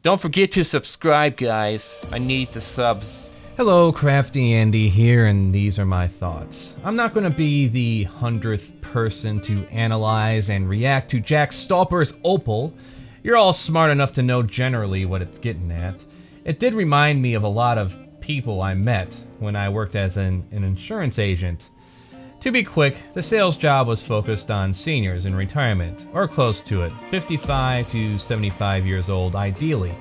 Don't forget to subscribe, guys. I need the subs. Hello, Crafty Andy here, and these are my thoughts. I'm not going to be the 100th person to analyze and react to Jack Stauper's Opal. You're all smart enough to know generally what it's getting at. It did remind me of a lot of people I met when I worked as an insurance agent. To be quick, the sales job was focused on seniors in retirement, or close to it, 55 to 75 years old ideally.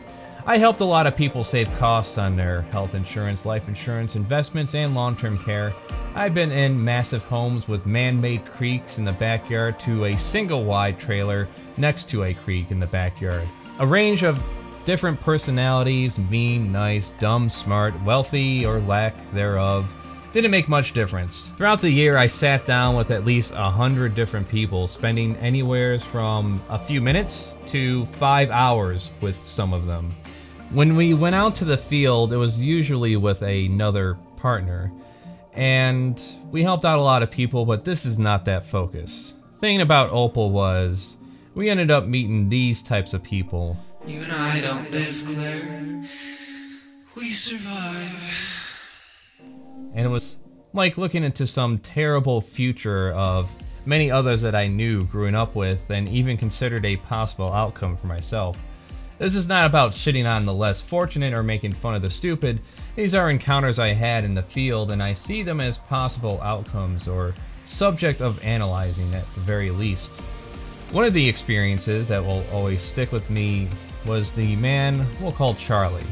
I helped a lot of people save costs on their health insurance, life insurance, investments, and long-term care. I've been in massive homes with man-made creeks in the backyard to a single-wide trailer next to a creek in the backyard. A range of different personalities, mean, nice, dumb, smart, wealthy, or lack thereof. Didn't make much difference. Throughout the year, I sat down with at least 100 different people, spending anywhere from a few minutes to 5 hours with some of them. When we went out to the field, it was usually with another partner, and we helped out a lot of people, but this is not that focus. Thing about Opal was, we ended up meeting these types of people. You and I don't live, Claire. We survive. And it was like looking into some terrible future of many others that I knew growing up with and even considered a possible outcome for myself. This is not about shitting on the less fortunate or making fun of the stupid. These are encounters I had in the field, and I see them as possible outcomes or subject of analyzing at the very least. One of the experiences that will always stick with me was the man we'll call Charlie.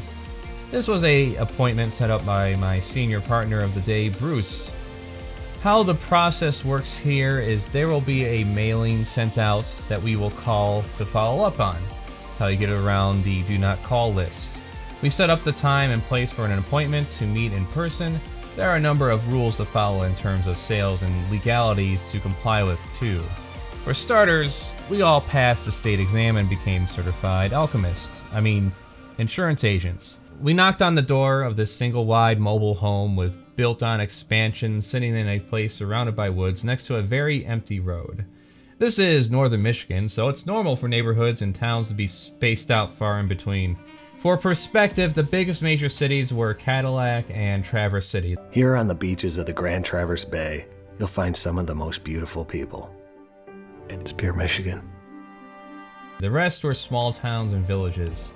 This was an appointment set up by my senior partner of the day, Bruce. How the process works here is there will be a mailing sent out that we will call to follow up on. That's how you get around the do not call list. We set up the time and place for an appointment to meet in person. There are a number of rules to follow in terms of sales and legalities to comply with too. For starters, we all passed the state exam and became certified insurance agents. We knocked on the door of this single-wide mobile home with built-on expansion sitting in a place surrounded by woods next to a very empty road. This is northern Michigan, so it's normal for neighborhoods and towns to be spaced out far in between. For perspective, the biggest major cities were Cadillac and Traverse City. Here on the beaches of the Grand Traverse Bay, you'll find some of the most beautiful people. And it's pure Michigan. The rest were small towns and villages.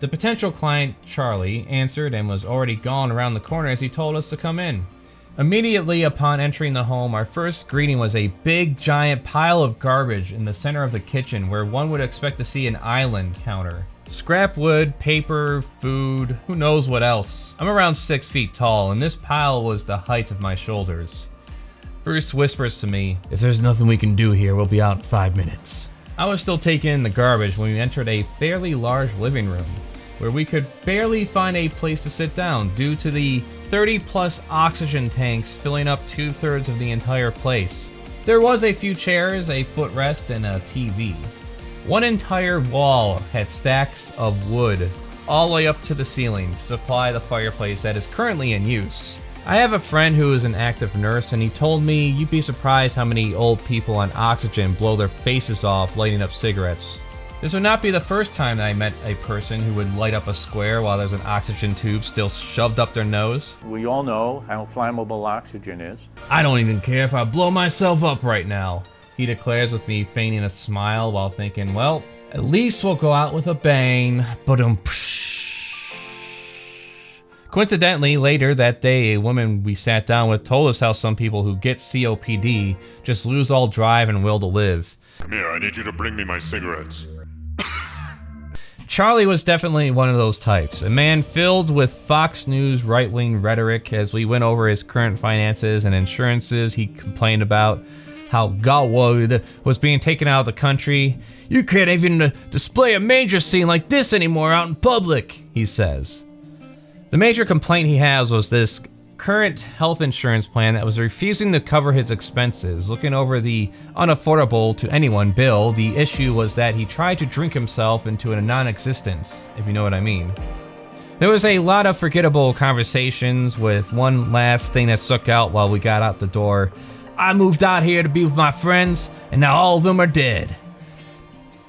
The potential client, Charlie, answered and was already gone around the corner as he told us to come in. Immediately upon entering the home, our first greeting was a big giant pile of garbage in the center of the kitchen where one would expect to see an island counter. Scrap wood, paper, food, who knows what else. I'm around 6 feet tall and this pile was the height of my shoulders. Bruce whispers to me, "If there's nothing we can do here, we'll be out in 5 minutes." I was still taking in the garbage when we entered a fairly large living room, where we could barely find a place to sit down due to the 30-plus oxygen tanks filling up 2/3 of the entire place. There was a few chairs, a footrest, and a TV. One entire wall had stacks of wood all the way up to the ceiling to supply the fireplace that is currently in use. I have a friend who is an active nurse, and he told me you'd be surprised how many old people on oxygen blow their faces off lighting up cigarettes. This would not be the first time that I met a person who would light up a square while there's an oxygen tube still shoved up their nose. We all know how flammable oxygen is. "I don't even care if I blow myself up right now," he declares with me feigning a smile while thinking, well, at least we'll go out with a bang. Coincidentally, later that day, a woman we sat down with told us how some people who get COPD just lose all drive and will to live. "Come here, I need you to bring me my cigarettes." Charlie was definitely one of those types, a man filled with Fox News right-wing rhetoric. As we went over his current finances and insurances, he complained about how Gawood was being taken out of the country. "You can't even display a manger scene like this anymore out in public," he says. The major complaint he has was this current health insurance plan that was refusing to cover his expenses. Looking over the unaffordable to anyone bill, the issue was that he tried to drink himself into a non-existence, if you know what I mean. There was a lot of forgettable conversations, with one last thing that stuck out while we got out the door. "I moved out here to be with my friends, and now all of them are dead."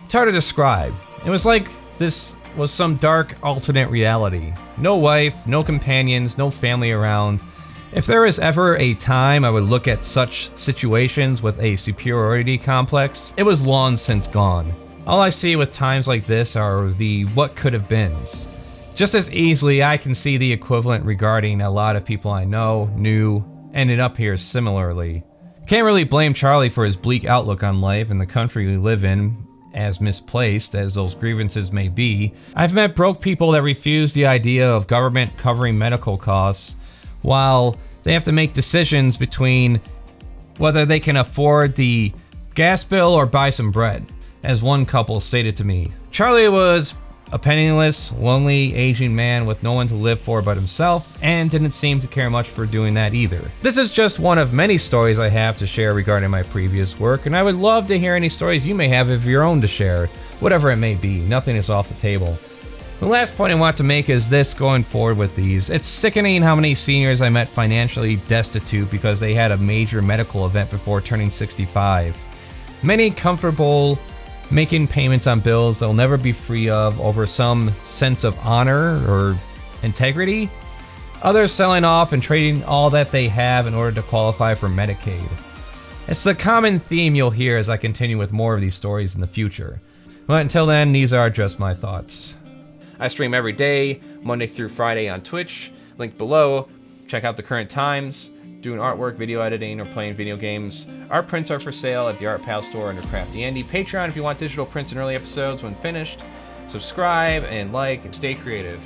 It's hard to describe. It was like this was some dark alternate reality. No wife, no companions, no family around. If there was ever a time I would look at such situations with a superiority complex, it was long since gone. All I see with times like this are the what could have beens. Just as easily, I can see the equivalent regarding a lot of people I know, knew, ended up here similarly. Can't really blame Charlie for his bleak outlook on life and the country we live in, as misplaced as those grievances may be. I've met broke people that refuse the idea of government covering medical costs, while they have to make decisions between whether they can afford the gas bill or buy some bread. As one couple stated to me, Charlie was a penniless, lonely, aging man with no one to live for but himself, and didn't seem to care much for doing that either. This is just one of many stories I have to share regarding my previous work, and I would love to hear any stories you may have of your own to share, whatever it may be. Nothing is off the table. The last point I want to make is this going forward with these. It's sickening how many seniors I met financially destitute because they had a major medical event before turning 65. Many comfortable making payments on bills they'll never be free of over some sense of honor or integrity. Others selling off and trading all that they have in order to qualify for Medicaid. It's the common theme you'll hear as I continue with more of these stories in the future. But until then, these are just my thoughts. I stream every day, Monday through Friday on Twitch, link below. Check out the current times, doing artwork, video editing, or playing video games. Art prints are for sale at the Art Pal store under Crafty Andy. Patreon if you want digital prints and early episodes when finished. Subscribe and like and stay creative.